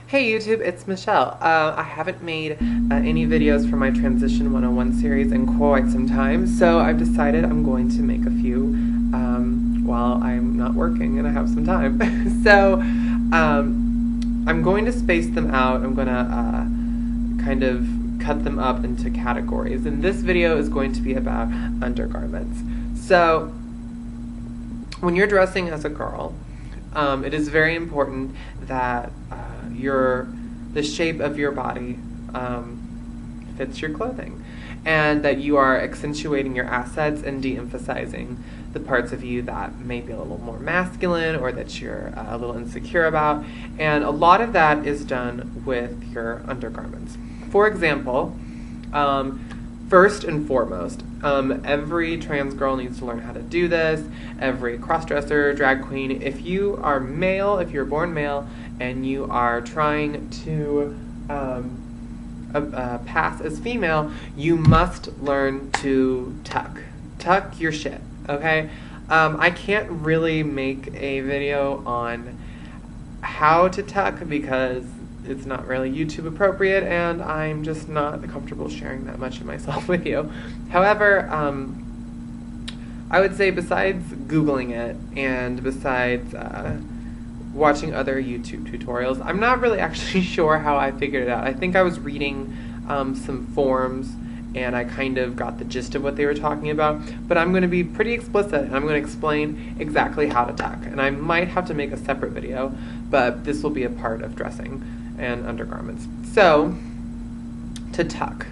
Hey YouTube, it's Michelle. I haven't made any videos for my Transition 101 series in quite some time, so I've decided I'm going to make a few while I'm not working and I have some time. So I'm going to space them out. I'm going to kind of cut them up into categories, and this video is going to be about undergarments. So when you're dressing as a girl, it is very important that the shape of your body fits your clothing, and that you are accentuating your assets and de-emphasizing the parts of you that may be a little more masculine or that you're a little insecure about. And a lot of that is done with your undergarments. For example, first and foremost, every trans girl needs to learn how to do this. Every crossdresser, drag queen. If you are male, if you're born male, and you are trying to pass as female, you must learn to tuck. Tuck your shit, okay? I can't really make a video on how to tuck because it's not really YouTube appropriate, and I'm just not comfortable sharing that much of myself with you. However, I would say besides Googling it and besides watching other YouTube tutorials, I'm not really actually sure how I figured it out. I think I was reading some forums and I kind of got the gist of what they were talking about, but I'm going to be pretty explicit and I'm going to explain exactly how to tuck. And I might have to make a separate video, but this will be a part of dressing and undergarments. So, to tuck.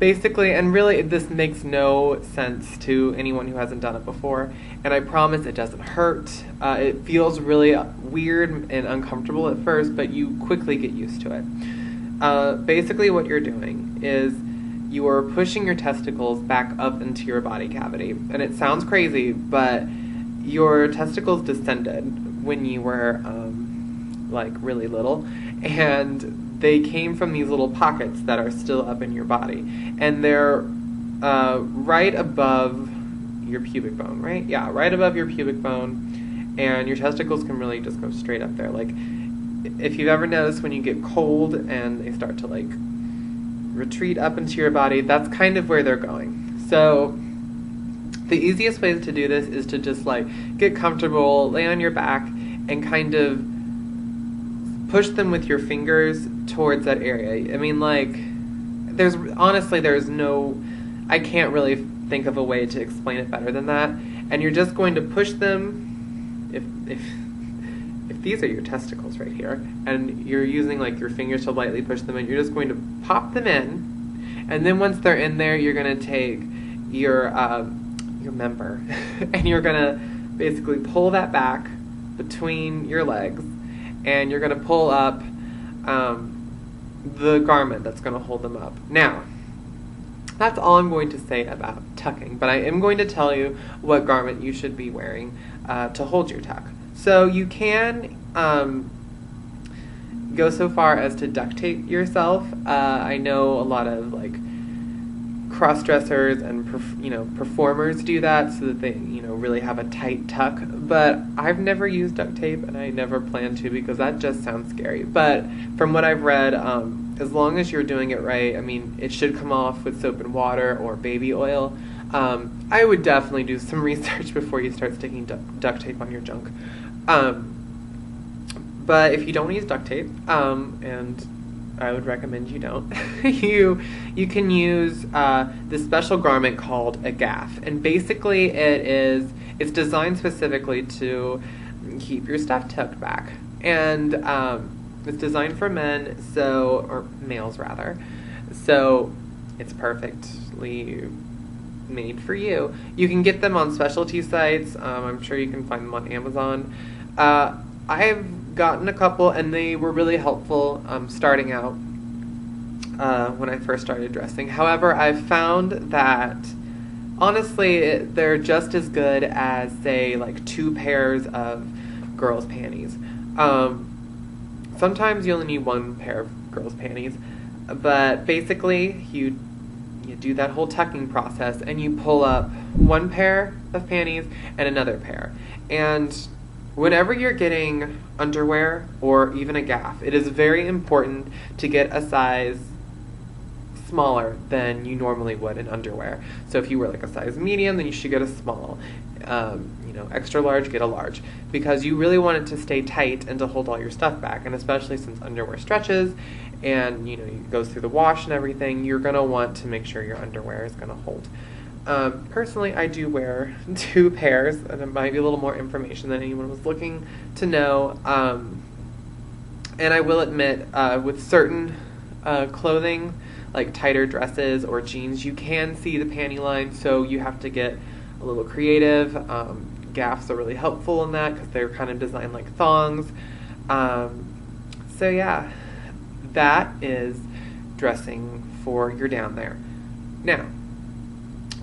Basically, and really this makes no sense to anyone who hasn't done it before, and I promise it doesn't hurt. It feels really weird and uncomfortable at first, but you quickly get used to it. Basically what you're doing is you are pushing your testicles back up into your body cavity. And it sounds crazy, but your testicles descended when you were like really little, and they came from these little pockets that are still up in your body, and they're right above your pubic bone, right? Yeah, right above your pubic bone, and your testicles can really just go straight up there. Like, if you've ever noticed when you get cold and they start to like retreat up into your body, that's kind of where they're going. So the easiest way to do this is to just like get comfortable, lay on your back, and kind of push them with your fingers towards that area. I mean, like, there's no, I can't really think of a way to explain it better than that. And you're just going to push them, if these are your testicles right here, and you're using like your fingers to lightly push them in, you're just going to pop them in, and then once they're in there, you're going to take your member, and you're going to basically pull that back between your legs, and you're going to pull up the garment that's going to hold them up. Now, that's all I'm going to say about tucking, but I am going to tell you what garment you should be wearing to hold your tuck. So you can go so far as to duct tape yourself. I know a lot of like cross-dressers and performers do that so that they really have a tight tuck, but I've never used duct tape and I never plan to because that just sounds scary. But from what I've read, as long as you're doing it right, I mean, it should come off with soap and water or baby oil. I would definitely do some research before you start sticking duct tape on your junk. But if you don't use duct tape, and I would recommend you don't, you can use this special garment called a gaff, and basically it's designed specifically to keep your stuff tucked back, and it's designed for men, or males rather, so it's perfectly made for you. You can get them on specialty sites. I'm sure you can find them on Amazon. I've gotten a couple, and they were really helpful starting out when I first started dressing. However, I've found that honestly they're just as good as, say, like 2 pairs of girls' panties. Sometimes you only need 1 pair of girls' panties, but basically you do that whole tucking process and you pull up 1 pair of panties and another pair. And whenever you're getting underwear or even a gaff, it is very important to get a size smaller than you normally would in underwear. So if you wear like a size medium, then you should get a small. Extra large, get a large, because you really want it to stay tight and to hold all your stuff back. And especially since underwear stretches and it goes through the wash and everything, you're gonna want to make sure your underwear is gonna hold. Personally, I do wear 2 pairs, and it might be a little more information than anyone was looking to know. And I will admit, with certain clothing, like tighter dresses or jeans, you can see the panty line, so you have to get a little creative. Gaffs are really helpful in that because they're kind of designed like thongs. So yeah, that is dressing for your down there. Now,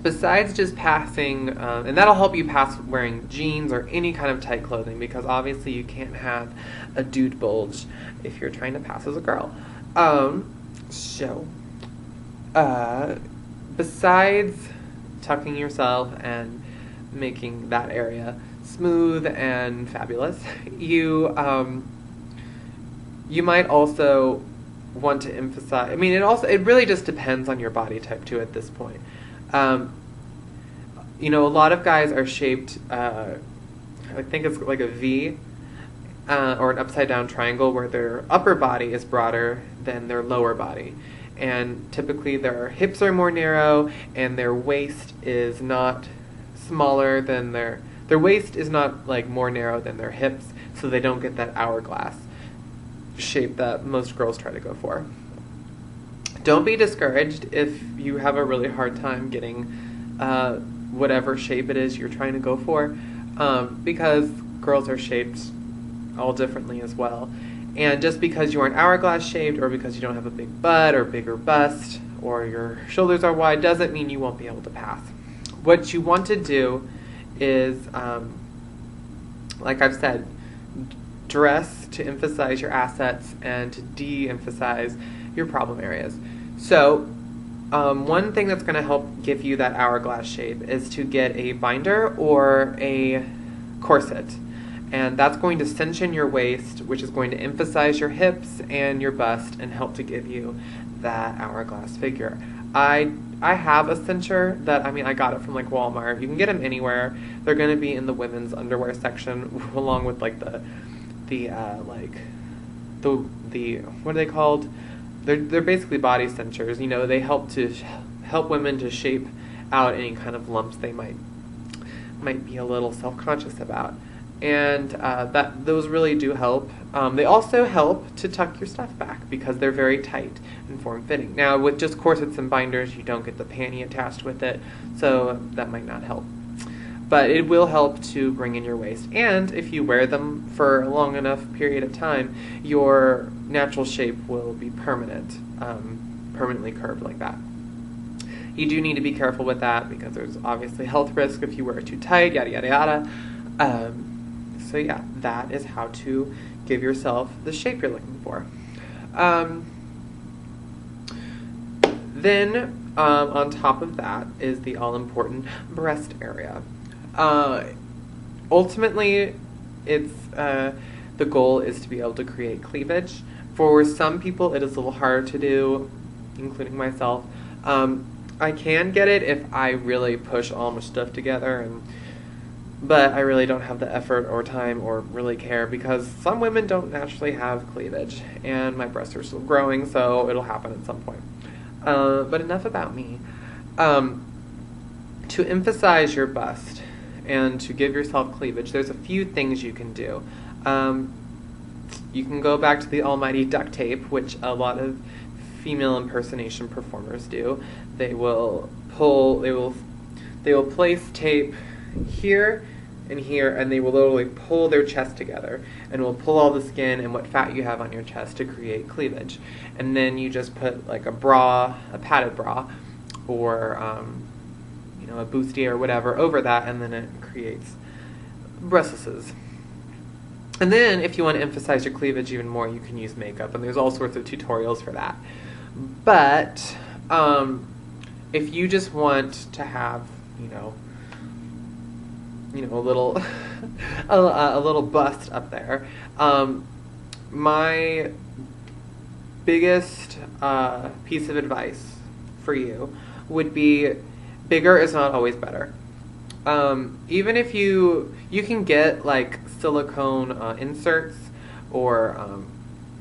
besides just passing, and that'll help you pass wearing jeans or any kind of tight clothing, because obviously you can't have a dude bulge if you're trying to pass as a girl. Besides tucking yourself and making that area smooth and fabulous, you might also want to emphasize, it really just depends on your body type too at this point. A lot of guys are shaped, I think it's like a V, or an upside down triangle, where their upper body is broader than their lower body. And typically their hips are more narrow and their waist is not smaller than their waist is not like more narrow than their hips, so they don't get that hourglass shape that most girls try to go for. Don't be discouraged if you have a really hard time getting whatever shape it is you're trying to go for, because girls are shaped all differently as well. And just because you aren't hourglass shaped, or because you don't have a big butt or bigger bust, or your shoulders are wide, doesn't mean you won't be able to pass. What you want to do is, like I've said, dress to emphasize your assets and to de-emphasize your problem areas. So one thing that's going to help give you that hourglass shape is to get a binder or a corset. And that's going to cinch in your waist, which is going to emphasize your hips and your bust and help to give you that hourglass figure. I have a cincher that, I got it from like Walmart. You can get them anywhere. They're going to be in the women's underwear section, along with like the what are they called? They're basically body cinchers. They help women to shape out any kind of lumps they might be a little self-conscious about. And those really do help. They also help to tuck your stuff back because they're very tight and form-fitting. Now, with just corsets and binders, you don't get the panty attached with it, so that might not help. But it will help to bring in your waist. And if you wear them for a long enough period of time, your natural shape will be permanently curved like that. You do need to be careful with that because there's obviously health risk if you wear it too tight, yada, yada, yada. So yeah, that is how to give yourself the shape you're looking for. Then on top of that is the all-important breast area. Ultimately, it's the goal is to be able to create cleavage. For some people, it is a little harder to do, including myself. I can get it if I really push all my stuff together, but I really don't have the effort or time or really care because some women don't naturally have cleavage, and my breasts are still growing, so it'll happen at some point. But enough about me. To emphasize your bust and to give yourself cleavage, there's a few things you can do. You can go back to the almighty duct tape, which a lot of female impersonation performers do. They will place tape here and here, and they will literally pull their chest together and will pull all the skin and what fat you have on your chest to create cleavage. And then you just put like a bra, a padded bra, or a bustier or whatever over that, and then it creates breastises. And then if you want to emphasize your cleavage even more, you can use makeup, and there's all sorts of tutorials for that. But if you just want to have, you know, a little a little bust up there. My biggest piece of advice for you would be bigger is not always better. Even if you can get like silicone inserts or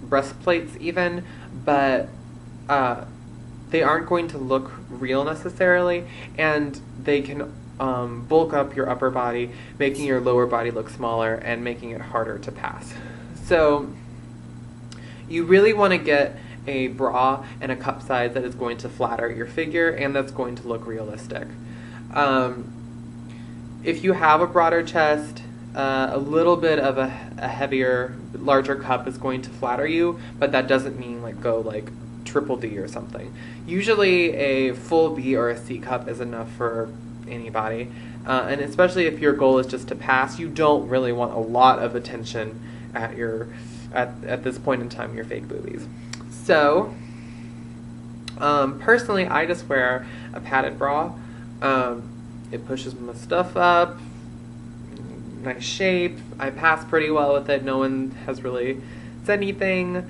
breastplates even, but they aren't going to look real necessarily, and they can bulk up your upper body, making your lower body look smaller and making it harder to pass. So you really want to get a bra and a cup size that is going to flatter your figure and that's going to look realistic. If you have a broader chest, a little bit of a heavier, larger cup is going to flatter you, but that doesn't mean like go like triple D or something. Usually a full B or a C cup is enough for anybody, and especially if your goal is just to pass, you don't really want a lot of attention at your at this point in time your fake boobies. So personally, I just wear a padded bra. It pushes my stuff up, nice shape. I pass pretty well with it. No one has really said anything.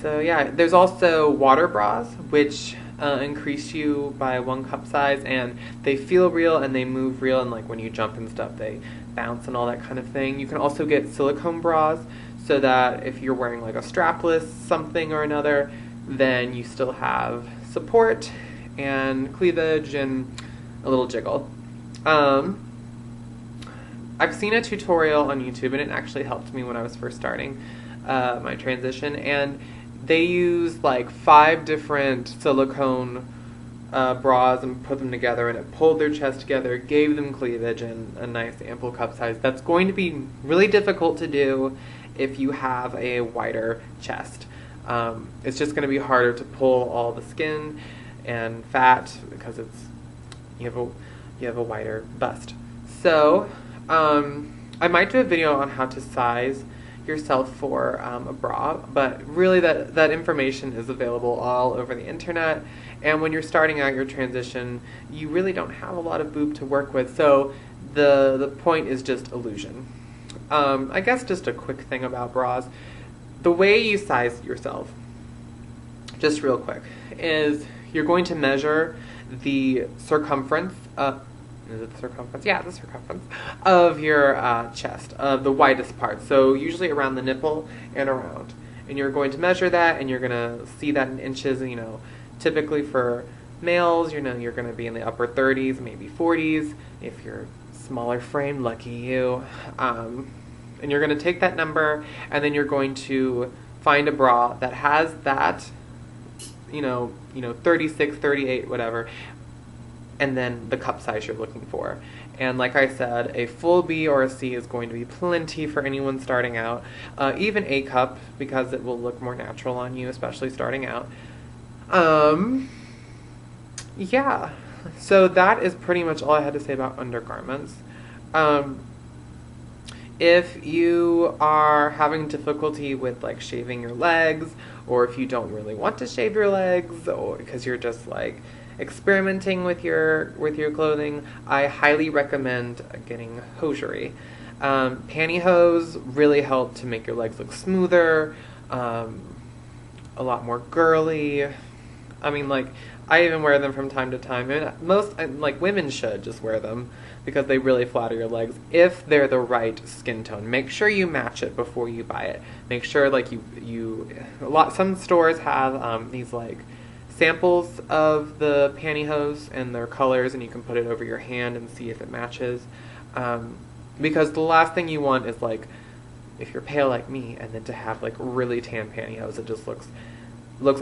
So yeah, there's also water bras, which increase you by 1 cup size, and they feel real and they move real, and like when you jump and stuff, they bounce and all that kind of thing. You can also get silicone bras, so that if you're wearing like a strapless something or another, then you still have support and cleavage and a little jiggle. I've seen a tutorial on YouTube, and it actually helped me when I was first starting my transition, and they used like 5 different silicone bras and put them together, and it pulled their chest together, gave them cleavage and a nice ample cup size. That's going to be really difficult to do if you have a wider chest. It's just going to be harder to pull all the skin and fat because you have a wider bust. So I might do a video on how to size yourself for a bra, but really that information is available all over the internet, and when you're starting out your transition, you really don't have a lot of boob to work with, so the point is just illusion. I guess just a quick thing about bras. The way you size yourself, just real quick, is you're going to measure the circumference, is it the circumference? Yeah, the circumference of your chest, of the widest part. So usually around the nipple and around. And you're going to measure that, and you're going to see that in inches. You know, typically for males, you know, you're going to be in the upper 30s, maybe 40s. If you're smaller frame, lucky you. And you're going to take that number, and then you're going to find a bra that has that, you know, 36, 38, whatever, and then the cup size you're looking for. And like I said, a full B or a C is going to be plenty for anyone starting out. Even A cup, because it will look more natural on you, especially starting out. Yeah, so that is pretty much all I had to say about undergarments. If you are having difficulty with like shaving your legs, or if you don't really want to shave your legs, or because you're just like experimenting with your clothing, I highly recommend getting hosiery. Pantyhose really help to make your legs look smoother, a lot more girly. I mean, like, I even wear them from time to time. I mean, most, like, women should just wear them because they really flatter your legs if they're the right skin tone. Make sure you match it before you buy it. Make sure, like, some stores have these, like, samples of the pantyhose and their colors, and you can put it over your hand and see if it matches. Because the last thing you want is, like, if you're pale like me, and then to have, like, really tan pantyhose, it just looks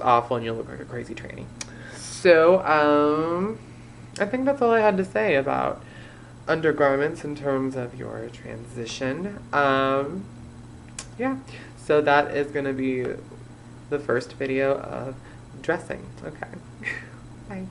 awful and you'll look like a crazy tranny. So, I think that's all I had to say about undergarments in terms of your transition. Yeah, so that is going to be the first video of dressing. Okay. Bye.